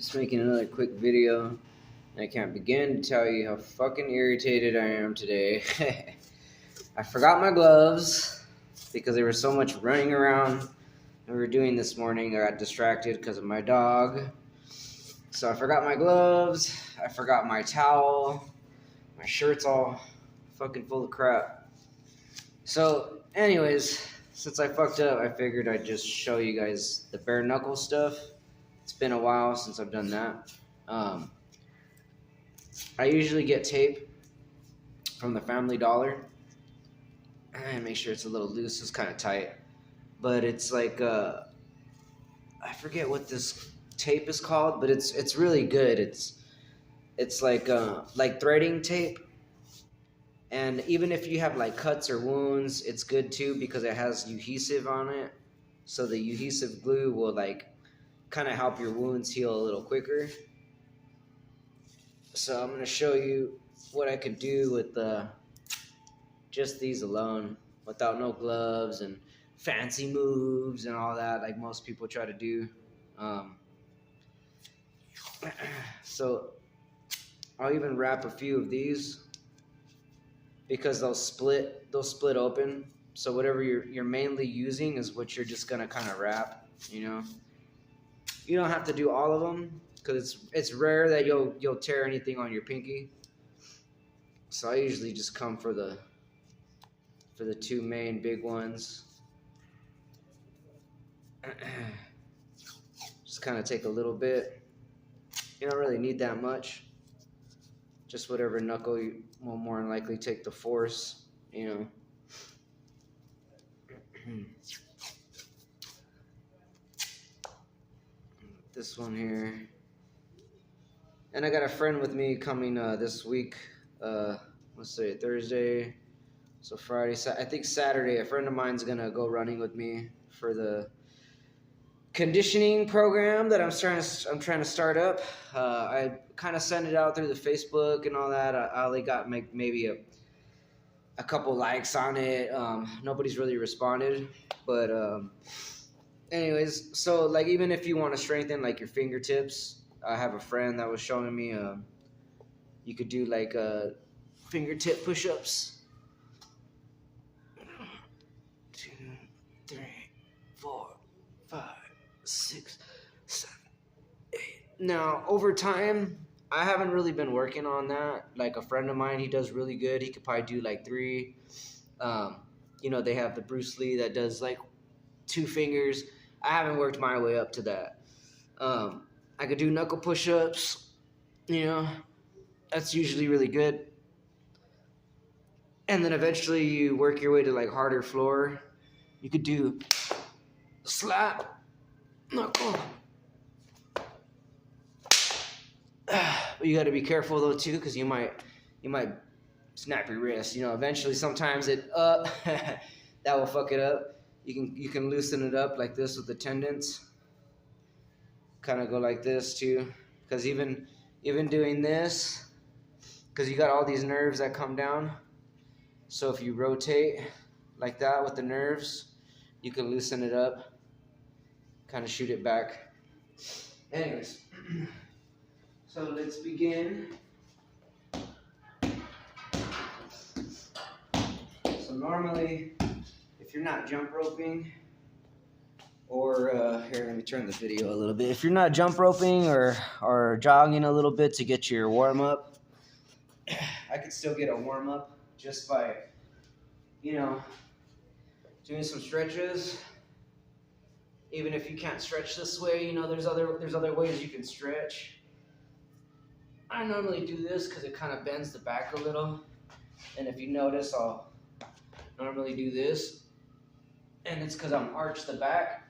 Just making another quick video. I can't begin to tell you how fucking irritated I am today. I forgot my gloves because there was so much running around we were doing this morning. I got distracted because of my dog. So I forgot my gloves. I forgot my towel. My shirt's all fucking full of crap. So, anyways, since I fucked up, I figured I'd just show you guys the bare knuckle stuff. It's been a while since I've done that. I usually get tape from the Family Dollar. And make sure it's a little loose. It's kind of tight. But it's like, I forget what this tape is called, but it's really good. It's like threading tape. And even if you have like cuts or wounds, it's good too because it has adhesive on it. So the adhesive glue will like kind of help your wounds heal a little quicker. So I'm going to show you what I could do with just these alone without no gloves and fancy moves and all that like most people try to do. So I'll even wrap a few of these because they'll split open. So whatever you're mainly using is what you're just going to kind of wrap, you know. You don't have to do all of them because it's rare that you'll tear anything on your pinky. So I usually just come for the two main big ones. Just kind of take a little bit. You don't really need that much. Just whatever knuckle you will more than likely take the force, you know. This one here. And I got a friend with me coming this week. Let's say Thursday. So Friday, I think Saturday, a friend of mine's gonna go running with me for the conditioning program that I'm trying to start up. I kind of sent it out through the Facebook and all that. I only got maybe a couple likes on it. Nobody's really responded, but anyways, so like even if you want to strengthen like your fingertips, I have a friend that was showing me you could do like fingertip push-ups. 2, 3, 4, 5, 6, 7, 8. Now over time, I haven't really been working on that. Like a friend of mine, he does really good. He could probably do like 3. You know, they have the Bruce Lee that does like 2 fingers. I haven't worked my way up to that. I could do knuckle push-ups. You know, that's usually really good. And then eventually you work your way to like harder floor. You could do slap, knuckle. But you got to be careful though too, because you might snap your wrist. You know, eventually sometimes that will fuck it up. You can loosen it up like this with the tendons. Kind of go like this too, because even doing this, because you got all these nerves that come down. So if you rotate like that with the nerves, you can loosen it up, kind of shoot it back. Anyways, so let's begin. So normally, if you're not jump roping, or here, let me turn the video a little bit. If you're not jump roping or jogging a little bit to get your warm up, I could still get a warm up just by, you know, doing some stretches. Even if you can't stretch this way, you know, there's other ways you can stretch. I normally do this because it kind of bends the back a little. And if you notice, I'll normally do this. And it's because I'm arched the back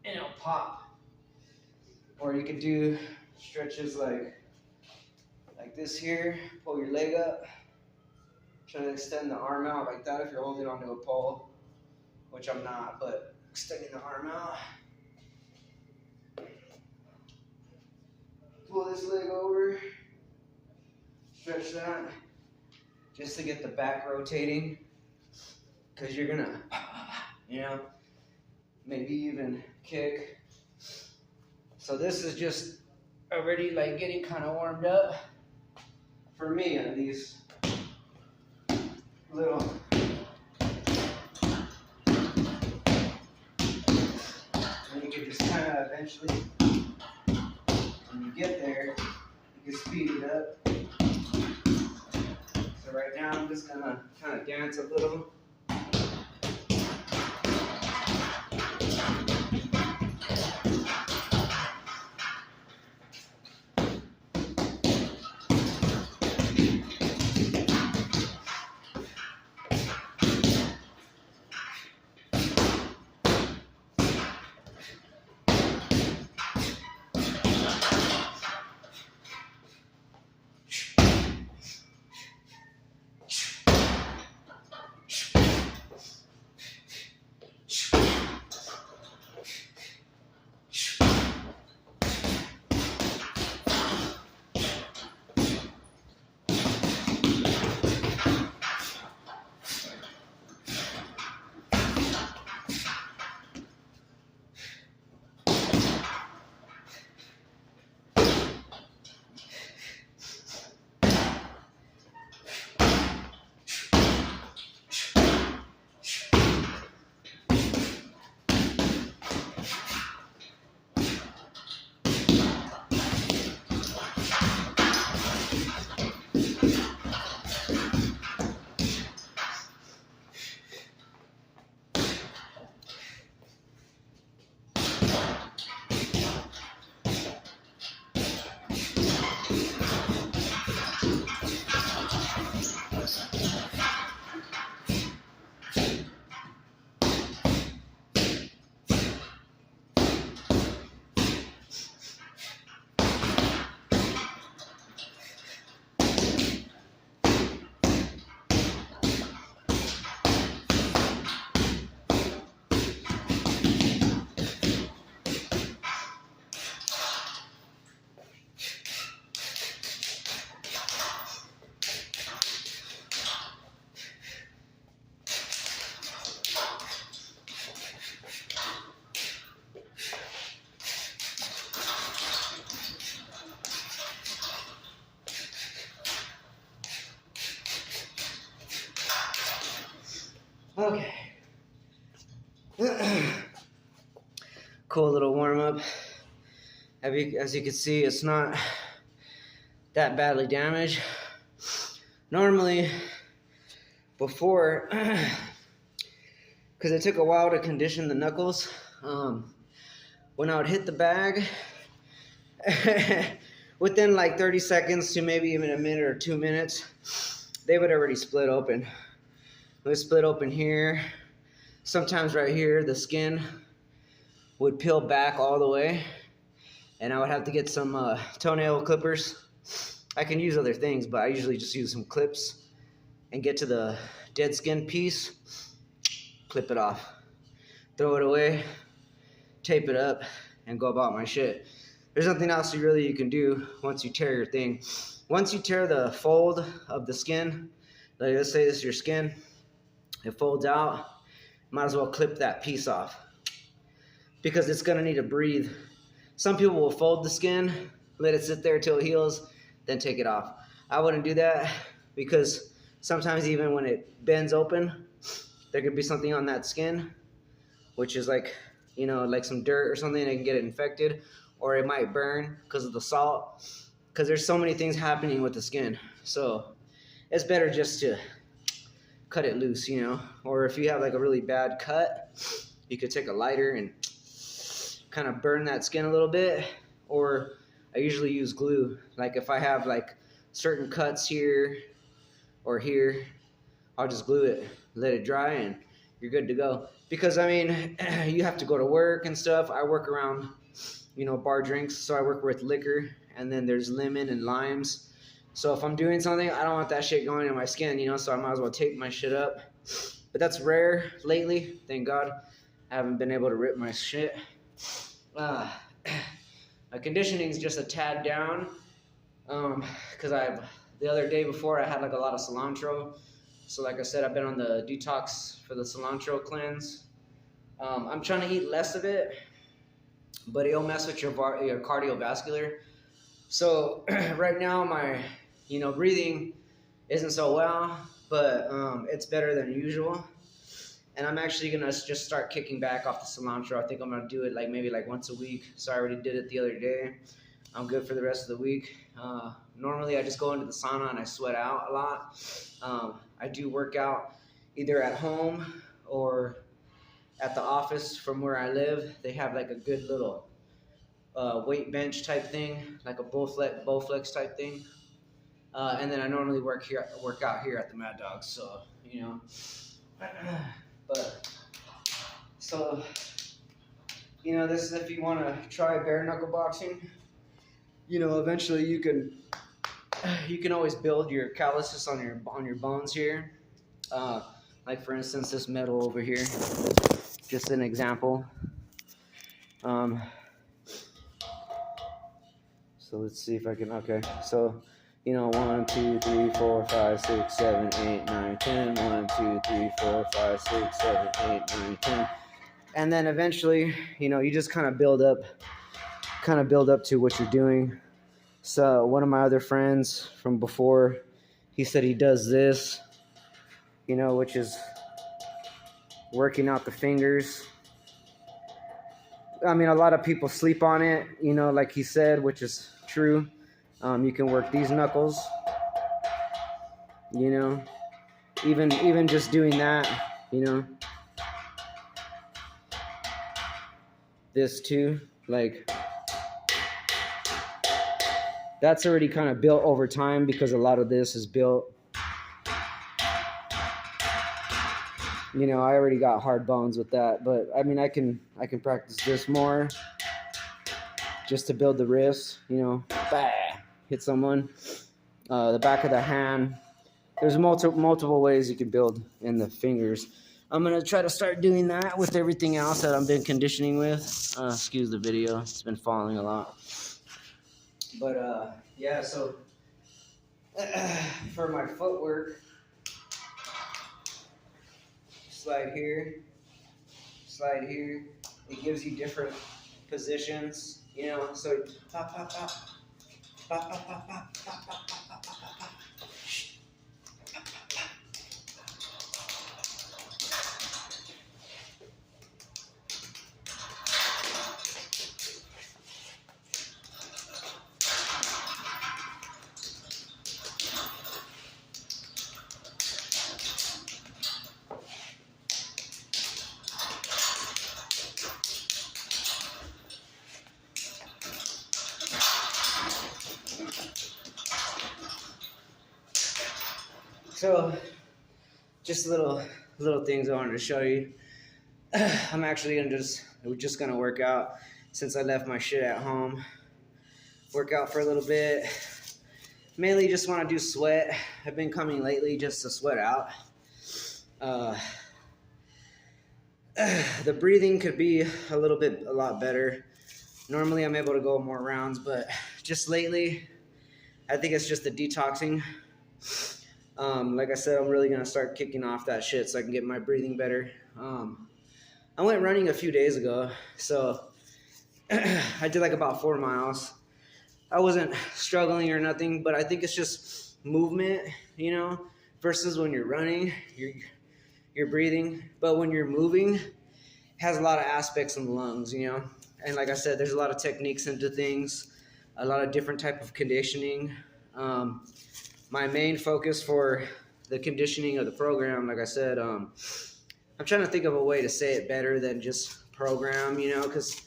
and it'll pop. Or you could do stretches like this here. Pull your leg up. Try to extend the arm out like that if you're holding onto a pole, which I'm not, but extending the arm out. Pull this leg over, stretch that, just to get the back rotating, because you're gonna, you know, maybe even kick. So this is just already like getting kind of warmed up. For me, at least. Little. And you can just kind of eventually, when you get there, you can speed it up. So right now I'm just gonna kind of dance a little. Okay. Cool little warm up. As you can see, it's not that badly damaged. Normally, before, because it took a while to condition the knuckles, when I would hit the bag, within like 30 seconds to maybe even a minute or 2 minutes, they would already split open. They split open here. Sometimes right here, the skin would peel back all the way, and I would have to get some toenail clippers. I can use other things, but I usually just use some clips and get to the dead skin piece, clip it off, throw it away, tape it up, and go about my shit. There's nothing else you can do once you tear your thing. Once you tear the fold of the skin, like let's say this is your skin, it folds out, might as well clip that piece off because it's gonna need to breathe. Some people will fold the skin, let it sit there till it heals, then take it off. I wouldn't do that because sometimes even when it bends open, there could be something on that skin, which is like, you know, like some dirt or something that can get it infected, or it might burn because of the salt, because there's so many things happening with the skin. So it's better just to cut it loose, you know, or if you have like a really bad cut, you could take a lighter and kind of burn that skin a little bit, or I usually use glue. Like if I have like certain cuts here or here, I'll just glue it, let it dry, and you're good to go. Because I mean, you have to go to work and stuff. I work around, you know, bar drinks, so I work with liquor, and then there's lemon and limes. So if I'm doing something, I don't want that shit going in my skin, you know, so I might as well tape my shit up. But that's rare lately, thank God. I haven't been able to rip my shit. My conditioning is just a tad down, because the other day before I had like a lot of cilantro. So like I said, I've been on the detox for the cilantro cleanse. I'm trying to eat less of it, but it'll mess with your cardiovascular. So right now my, breathing isn't so well, but it's better than usual. And I'm actually gonna just start kicking back off the cilantro. I think I'm gonna do it like maybe like once a week. So I already did it the other day. I'm good for the rest of the week. Normally I just go into the sauna and I sweat out a lot. I do work out either at home or at the office from where I live. They have like a good little weight bench type thing, like a Bowflex type thing. And then I normally work out here at the Mad Dog. So but so this is if you want to try bare knuckle boxing. Eventually you can always build your calluses on your bones here. Like for instance, this metal over here, just an example. So let's see if I can. Okay, so 1, 2, 3, 4, 5, 6, 7, 8, 9, 10. 1, 2, 3, 4, 5, 6, 7, 8, 9, 10. And then eventually, you just kind of build up to what you're doing. So one of my other friends from before, he said he does this, which is working out the fingers. I mean, a lot of people sleep on it, like he said, which is true. You can work these knuckles, even just doing that, this too, like that's already kind of built over time because a lot of this is built. I already got hard bones with that, but I mean, I can practice this more just to build the wrist, bah, hit someone, the back of the hand. There's multiple ways you can build in the fingers. I'm going to try to start doing that with everything else that I've been conditioning with. Excuse the video. It's been falling a lot. But, yeah, so for my footwork, slide here. It gives you different positions, so pop, pop, pop, pop, pop, pop, pop, pop, pop, pop, pop, pop, pop. So, just little things I wanted to show you. I'm actually we're just gonna work out since I left my shit at home. Work out for a little bit. Mainly just want to do sweat. I've been coming lately just to sweat out. The breathing could be a lot better. Normally I'm able to go more rounds, but just lately, I think it's just the detoxing. Like I said, I'm really going to start kicking off that shit so I can get my breathing better. I went running a few days ago, so I did like about 4 miles. I wasn't struggling or nothing, but I think it's just movement, versus when you're running, you're breathing. But when you're moving, it has a lot of aspects in the lungs, And like I said, there's a lot of techniques into things, a lot of different type of conditioning. My main focus for the conditioning of the program, like I said, I'm trying to think of a way to say it better than just program, because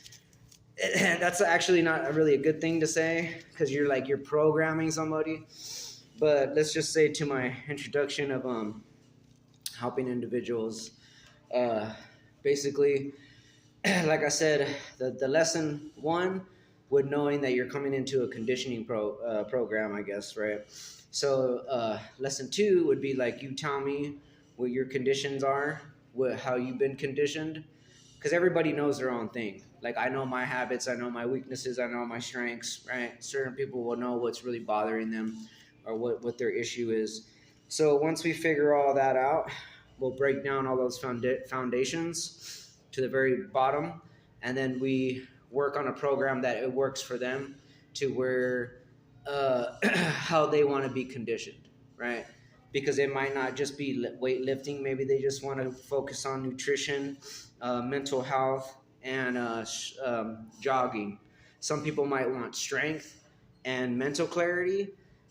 that's actually not really a good thing to say, because you're programming somebody. But let's just say to my introduction of helping individuals, basically, like I said, the lesson 1 would knowing that you're coming into a conditioning program, I guess, right? So lesson 2 would be like you tell me what your conditions are, how you've been conditioned, because everybody knows their own thing. Like I know my habits, I know my weaknesses, I know my strengths, right? Certain people will know what's really bothering them or what their issue is. So once we figure all that out, we'll break down all those foundations to the very bottom, and then we work on a program that it works for them to where how they want to be conditioned, right? Because it might not just be weightlifting. Maybe they just want to focus on nutrition, mental health, and jogging. Some people might want strength and mental clarity,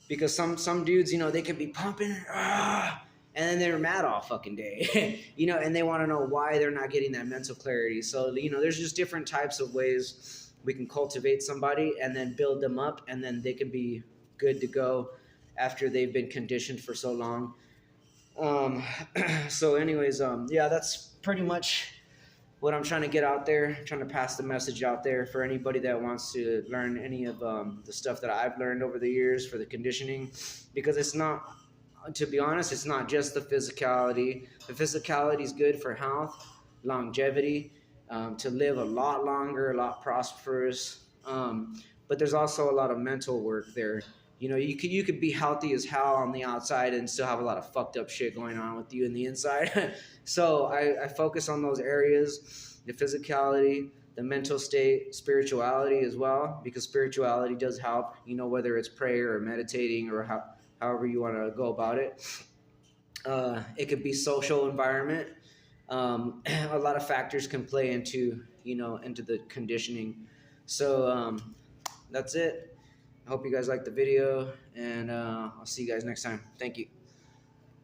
because some dudes, they could be pumping, and then they're mad all fucking day, and they want to know why they're not getting that mental clarity. So there's just different types of ways we can cultivate somebody and then build them up, and then they can be good to go after they've been conditioned for so long. So anyways, yeah, that's pretty much what I'm trying to get out there, trying to pass the message out there for anybody that wants to learn any of the stuff that I've learned over the years for the conditioning, because it's not, to be honest, it's not just the physicality. The physicality is good for health, longevity, to live a lot longer, a lot prosperous. But there's also a lot of mental work there. You could be healthy as hell on the outside and still have a lot of fucked up shit going on with you in the inside. So I focus on those areas, the physicality, the mental state, spirituality as well, because spirituality does help, whether it's prayer or meditating or however you want to go about it. It could be social environment. A lot of factors can play into the conditioning. So that's it. I hope you guys liked the video, and I'll see you guys next time. Thank you.